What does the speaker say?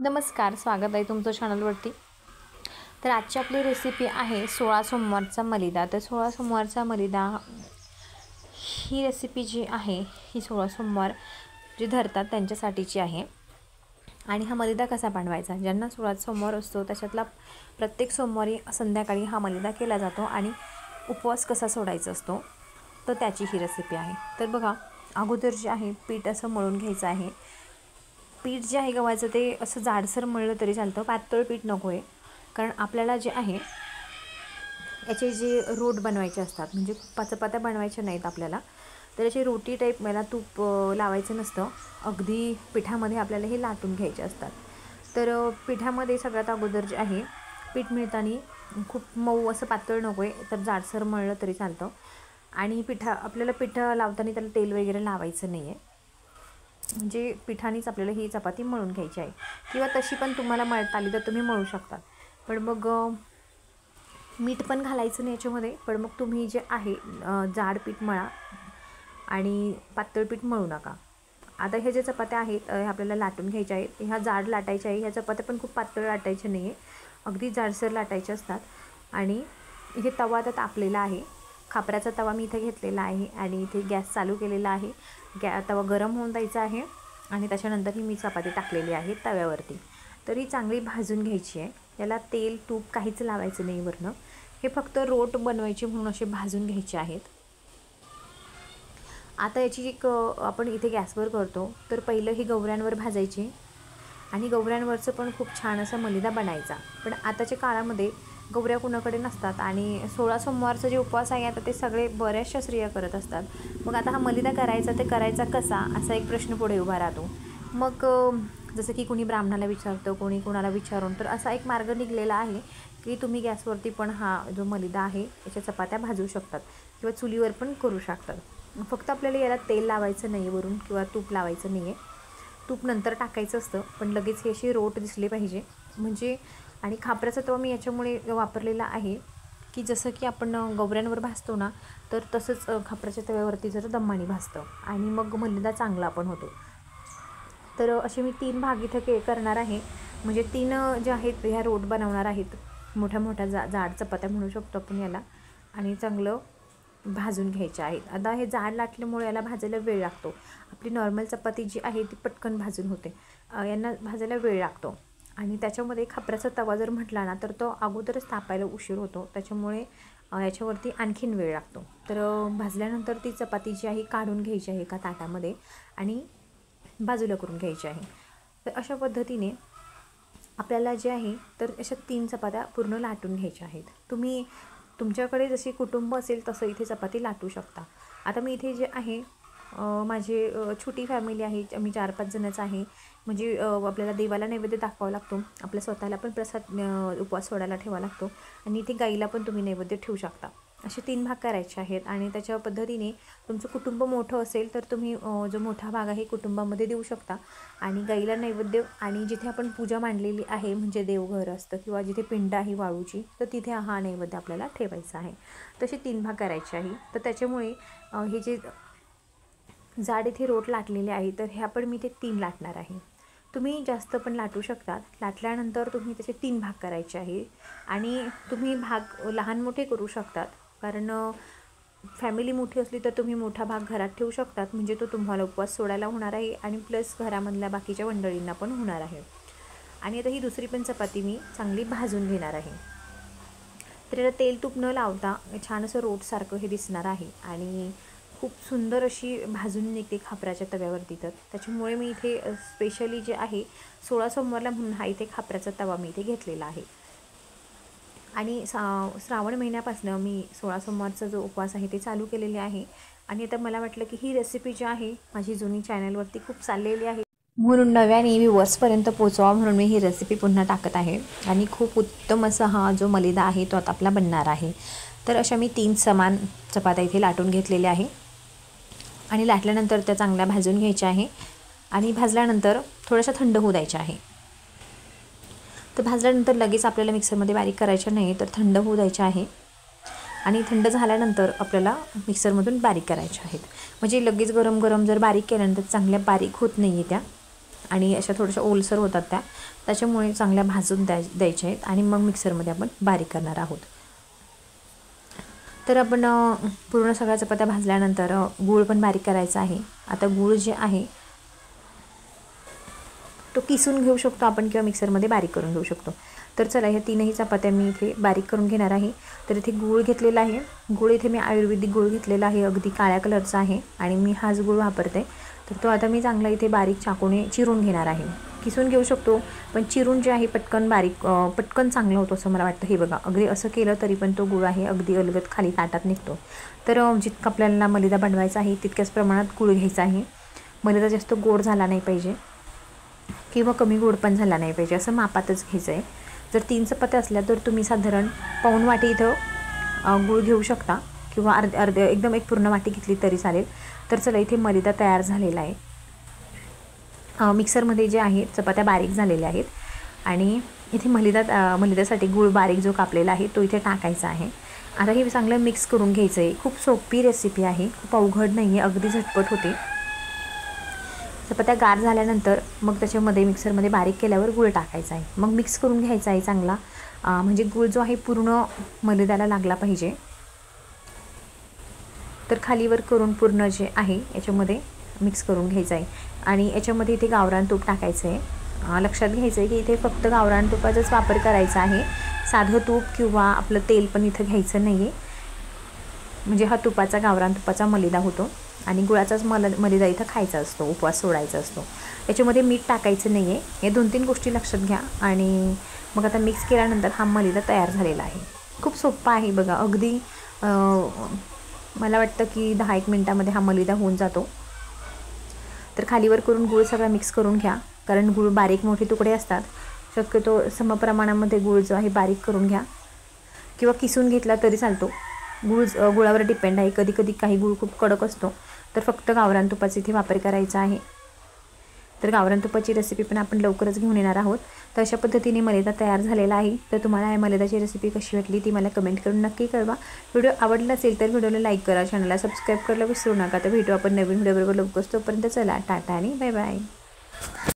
नमस्कार, स्वागत आहे तुमचं चॅनलवरती। तर आजची आपली रेसिपी आहे 16 सोमवारचा मलिदा। तर 16 सोमवारचा मलिदा ही रेसिपी जी आहे ही 16 सोमवार जे धरतात त्यांच्यासाठीची आहे। आणि हा मलिदा कसा बनवायचा, ज्यांना 16 सोमवार असतो त्याच्यातला प्रत्येक सोमवारी संध्याकाळी हा मलिदा केला जातो आणि उपवास कसा सोडायचा असतो तर त्याची ही रेसिपी आहे। तर बघा, अगोदर जे आहे पीठ असं मळून घ्यायचं आहे। पीठ जे आहे गव्हाचं ते असं जाडसर मळलं तरी चालतं, पातळ पीठ नको आहे। कारण आपल्याला जे आहे याचे जे रोट बनवायचे असतात, म्हणजे चपात्या बनवायच्या नाहीत आपल्याला, तर याची रोटी टाईप मला तूप लावायचं नसतं, अगदी पिठामध्ये आपल्याला हे लाटून घ्यायचे असतात। तर पिठामध्ये सगळ्यात अगोदर जे आहे पीठ मिळताना खूप मऊ असं पातळ नको आहे, तर जाडसर मळलं तरी चालतं। आणि आपल्याला पीठ लावताना त्याला तेल वगैरे लावायचं नाही आहे, म्हणजे पिठानेच आपल्याला ही चपाती मळून घ्यायची आहे। किंवा तशी पण तुम्हाला मळता आली तर तुम्ही मळू शकता, पण मग मीठ पण घालायचं नाही याच्यामध्ये। पण मग तुम्ही जे आहे जाड पीठ मळा आणि पातळ पीठ मळू नका। आता ह्या ज्या चपात्या आहेत आपल्याला लाटून घ्यायच्या आहेत, ह्या जाड लाटायच्या आहे। ह्या चपात्या पण खूप पातळ लाटायच्या नाही आहे, अगदी जाडसर लाटायच्या असतात। आणि इथे तवा आता तापलेला आहे, खापराचा तवा मी इथे घेतलेला आहे आणि इथे गॅस चालू केलेला आहे। तवा गरम होऊन द्यायचा आहे आणि त्याच्यानंतर ही मी चपाती टाकलेली आहे तव्यावरती। तर ही चांगली भाजून घ्यायची आहे, याला तेल तूप काहीच लावायचं नाही वरनं, हे फक्त रोट बनवायचे म्हणून असे भाजून घ्यायचे आहेत। आता याची एक आपण इथे गॅसवर करतो, तर पहिलं ही गवऱ्यांवर भाजायची आणि गवऱ्यांवरचं पण खूप छान असा मलिदा बनायचा। पण आताच्या काळामध्ये गवऱ्या कुणाकडे नसतात आणि 16 सोमवारचा जे उपवास आहे आता ते सगळे बऱ्याचशा स्त्रिया करत असतात। मग आता हा मलिदा करायचा ते करायचा कसा, असा एक प्रश्न पुढे उभा राहतो। मग जसं की कोणी ब्राह्मणाला विचारतं, कोणी कोणाला विचारून, तर असा एक मार्ग निघलेला आहे की तुम्ही गॅसवरती पण हा जो मलिदा आहे याच्या चपात्या भाजू शकतात किंवा चुलीवर पण करू शकतात। फक्त आपल्याला याला तेल लावायचं नाही वरून किंवा तूप लावायचं नाही आहे, तूप नंतर टाकायचं असतं, पण लगेच हे असे रोट दिसले पाहिजे म्हणजे। आणि खापराचा तवा मी याच्यामुळे वापरलेला आहे की जसं की आपण गवऱ्यांवर भाजतो ना, तर तसंच खापराच्या तव्यावरती जर दमाने भाजतं आणि मग मलिदा चांगला पण होतो। तर असे मी 3 भाग इथे करणार आहे, म्हणजे 3 जे आहेत ह्या रोट बनवणार आहेत, मोठ्या मोठ्या जाड चपात्या म्हणू शकतो आपण याला, आणि चांगलं भाजून घ्यायचे आहेत। आता हे जाड लाटल्यामुळे याला भाजायला वेळ लागतो, आपली नॉर्मल चपाती जी आहे ती पटकन भाजून होते, यांना भाजायला वेळ लागतो। आणि त्याच्यामध्ये खापराचा तवा जर म्हटला ना तर तो अगोदरच तापायला उशीर होतो, त्याच्यामुळे याच्यावरती आणखीन वेळ लागतो। तर भाजल्यानंतर ती चपाती जी आहे काढून घ्यायची आहे एका ताटामध्ये आणि बाजूला करून घ्यायची आहे। तर अशा पद्धतीने आपल्याला जे आहे तर अशा 3 चपात्या पूर्ण लाटून घ्यायच्या आहेत। तुम्ही तुमच्याकडे जशी कुटुंब असेल तसं इथे चपाती लाटू शकता। आता मी इथे जे आहे माझे छोटी फॅमिली आहे, आम्ही 4-5 जणच आहे, म्हणजे आपल्याला देवाला नैवेद्य दाखवावा लागतो, आपल्या स्वतःला पण प्रसाद उपवास सोडायला ठेवावा लागतो आणि इथे गाईला पण तुम्ही नैवेद्य ठेवू शकता। असे 3 भाग करायचे आहेत आणि त्याच्या पद्धतीने तुमचं कुटुंब मोठं असेल तर तुम्ही जो मोठा भाग आहे कुटुंबामध्ये देऊ शकता आणि गाईला नैवेद्य, आणि जिथे आपण पूजा मांडलेली आहे म्हणजे देवघर असतं किंवा जिथे पिंड आहे वाळूची, तर तिथे हा नैवेद्य आपल्याला ठेवायचा आहे। तसे 3 भाग करायचे आहे। तर त्याच्यामुळे हे जे जाड इथे रोट लाटलेले आहे तर ह्या पण मी ते 3 लाटणार आहे, तुम्ही जास्त पण लाटू शकतात। लाटल्यानंतर तुम्ही त्याचे 3 भाग करायचे आहे आणि तुम्ही भाग लहान मोठे करू शकतात, कारण फॅमिली मोठी असली तर तुम्ही मोठा भाग घरात ठेवू शकतात, म्हणजे तो तुम्हाला उपवास सोडायला होणार आहे आणि प्लस घरामधल्या बाकीच्या मंडळींना पण होणार आहे। आणि आता ही दुसरी पण चपाती मी चांगली भाजून घेणार आहे। तर याला तेल तूप न लावता छान असं रोटसारखं हे दिसणार आहे आणि खूप सुंदर अशी भाजून निघते खापराच्या तव्यावरती। तर त्याच्यामुळे मी इथे स्पेशली जे आहे 16 सोमवारला म्हणून हा इथे खापराचा तवा मी इथे घेतलेला आहे। आणि श्रावण महिन्यापासून मी 16 सोमवारचा जो उपवास आहे ते चालू केलेले आहे आणि आता मला वाटलं की ही रेसिपी जी आहे माझी जुनी चॅनलवरती खूप चाललेली आहे, म्हणून नव्याने व्ह्यूअर्सपर्यंत पोहोचवा म्हणून मी ही रेसिपी पुन्हा टाकत आहे। आणि खूप उत्तम असा हा जो मलिदा आहे तो आता आपला बनणार आहे। तर अशा मी 3 समान चपात्या इथे लाटून घेतलेल्या आहे आणि लाटल्यानंतर त्या चांगल्या भाजून घ्यायच्या आहे आणि भाजल्यानंतर थोड्याशा थंड होऊ द्यायच्या आहे। तर भाजल्यानंतर लगेच आपल्याला मिक्सरमध्ये बारीक करायचं नाही, तर थंड होऊ द्यायचं आहे आणि थंड झाल्यानंतर आपल्याला मिक्सरमधून बारीक करायच्या आहेत, म्हणजे लगेच गरम गरम जर बारीक केल्यानंतर चांगल्या बारीक होत नाही आहे त्या। आणि अशा थोड्याशा ओलसर होतात त्या, त्याच्यामुळे चांगल्या भाजून द्यायच्या आहेत आणि मग मिक्सरमध्ये आपण बारीक करणार आहोत. तर आपण पूर्ण सगळ्या चपात्या भाजल्यानंतर गूळ पण बारीक करायचा आहे. आता गूळ जे आहे तो किसून घेऊ शकतो आपण किंवा मिक्सरमध्ये बारीक करून घेऊ शकतो. तर चला ह्या तीनही चपात्या मी इथे बारीक करून घेणार आहे. तर इथे गूळ घेतलेला आहे. गूळ इथे मी आयुर्वेदिक गूळ घेतलेला आहे, अगदी काळ्या कलरचा आहे आणि मी हाच गूळ वापरते. तर तो आता मी चांगला इथे बारीक चाकूने चिरून घेणार आहे. किसून घेऊ शकतो, पण चिरून जे आहे पटकन चांगलं होतं असं मला वाटतं. हे बघा, अगदी असं केलं तरी पण तो गूळ आहे अगदी अलगद खाली ताटात निघतो. तर जितकं आपल्याला मलिदा बनवायचा आहे तितक्याच प्रमाणात गूळ घ्यायचा आहे. मलिदा जास्त गोड झाला नाही पाहिजे किंवा कमी गोड पण झाला नाही पाहिजे, असं मापातच घ्यायचं आहे. जर 3 चपात्या असल्या तर तुम्ही साधारण पाऊण वाटी इथं गूळ घेऊ शकता किंवा अर्धे एकदम एक पूर्ण वाटी घेतली तरी चालेल. तर चला इथे मलिदा तयार झालेला आहे. मिक्सरमध्ये जे आहे चपात्या बारीक झालेल्या आहेत आणि इथे मलिदासाठी गूळ बारीक जो कापलेला आहे तो इथे टाकायचा आहे. आता हे चांगलं मिक्स करून घ्यायचं आहे. खूप सोपी रेसिपी आहे, खूप अवघड नाही आहे, अगदी झटपट होते. चपात्या गार झाल्यानंतर मग त्याच्यामध्ये मिक्सरमध्ये बारीक केल्यावर गूळ टाकायचा आहे. मग मिक्स करून घ्यायचा आहे चांगला, म्हणजे गूळ जो आहे पूर्ण मलिदाला लागला पाहिजे. तर खालीवर करून पूर्ण जे आहे याच्यामध्ये मिक्स करून घ्यायचं आहे आणि याच्यामध्ये इथे गावरान तूप टाकायचं आहे. लक्षात घ्यायचं आहे की इथे फक्त गावरान तुपाचाच वापर करायचा आहे. साधं तूप किंवा आपलं तेल पण इथं घ्यायचं नाही आहे. म्हणजे हा गावरान तुपाचा मलिदा होतो आणि गुळाचाच मलिदा इथं खायचा असतो, उपवास सोडायचा असतो. याच्यामध्ये मीठ टाकायचं नाही आहे. हे 2-3 गोष्टी लक्षात घ्या आणि मग आता मिक्स केल्यानंतर हा मलिदा तयार झालेला आहे. खूप सोप्पा आहे बघा, अगदी मला वाटतं की 10-1 मिनटामध्ये हा मलिदा होऊन जातो. तर खालीवर करून गूळ सगळा मिक्स करून घ्या, कारण गूळ बारीक मोठे तुकडे असतात. शक्यतो समप्रमाणामध्ये गूळ जो आहे बारीक करून घ्या किंवा किसून घेतला तरी चालतो. गुळावर डिपेंड आहे. कधी कधी काही गूळ खूप कडक असतो, तर फक्त गावरान तुपाचा इथे वापर करायचा आहे. तर गावरान तुपाची रेसिपी पण आपण लवकरच घेऊन येणार आहोत. तर अशा पद्धतीने मलिदा तयार झालेला आहे. तर तुम्हाला या मलिदाची रेसिपी कशी वाटली ती मला कमेंट करून नक्की कळवा. व्हिडिओ आवडला असेल तर व्हिडिओला लाईक करा, चॅनलला सबस्क्राईब करायला विसरू नका. तर भेटू आपण नवीन व्हिडिओबरोबर लवकरच. तोपर्यंत चला टाटा आणि बाय बाय.